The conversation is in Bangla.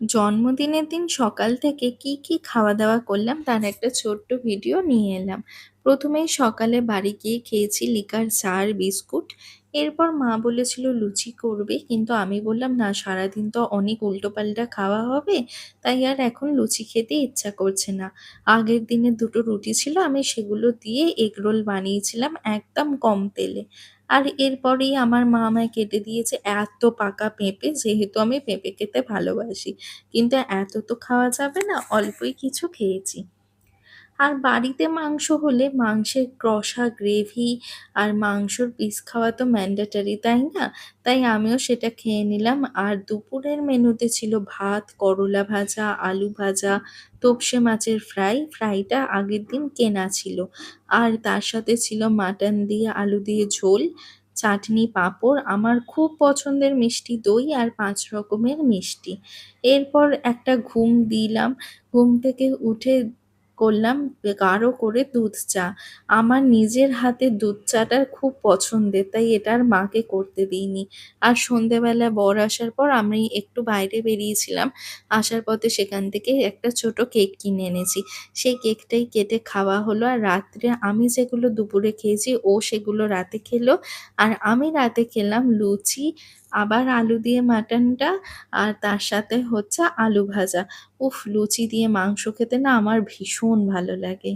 জন্মদিনের দিন সকাল থেকে কি খাওয়া-দাওয়া করলাম তার একটা ছোট্ট ভিডিও নিয়ে এলাম। ১ম এই সকালে বাড়ি গিয়ে খেয়েছি লিকার চা আর বিস্কুট। এরপর মা বলেছিল লুচি করবে, কিন্তু আমি বললাম, "না, সারাদিন তো অনেক উল্টোপাল্টা খাওয়া হবে, তাই আর এখন লুচি খেতে ইচ্ছা করছে না।" আগের দিনের ২ টো রুটি ছিল, আমি সেগুলো দিয়ে এগরোল বানিয়েছিলাম একদম কম তেলে। আর এরপরেই আমার মা আমায় কেটে দিয়েছে এত পাকা পেঁপে, যেহেতু আমি পেঁপে খেতে ভালোবাসি। কিন্তু এত তো খাওয়া যাবে না, অল্পই কিছু খেয়েছি। আর বাড়িতে মাংস হলে মাংসের কষা গ্রেভি আর মাংসর পিস খাওয়া তো ম্যান্ডেটরি, তাই না? তাই আমিও সেটা খেয়ে নিলাম। আর দুপুরের মেনুতে ছিল ভাত, করলা ভাজা, আলু ভাজা, তোপসে মাছের ফ্রাই। ফ্রাইটা আগের দিন কেনা ছিল। আর তার সাথে ছিল মাটন দিয়ে আলু দিয়ে ঝোল, চাটনি, পাঁপড়, আমার খুব পছন্দের মিষ্টি দই আর ৫ রকমের মিষ্টি। এরপর একটা ঘুম দিলাম। ঘুম থেকে উঠে করলাম গাঢ় করে দুধ চা। আমার নিজের হাতের দুধ চাটা খুব পছন্দের, তাই এটা আর মাকে করতে দিইনি। আর সন্ধ্যেবেলা বর আসার পর আমি একটু বাইরে বেরিয়েছিলাম। আসার পথে সেখান থেকে একটা ছোট কেক কিনে এনেছি। সেই কেকটাই কেটে খাওয়া হলো। আর রাত্রে আমি যেগুলো দুপুরে খেয়েছি ও সেগুলো রাতে খেলো। আর আমি রাতে খেলাম লুচি, আবার আলু দিয়ে মাটনটা, আর তার সাথে হচ্ছে আলু ভাজা। উফ! লুচি দিয়ে মাংস খেতে না আমার ভীষণ ভালো লাগে।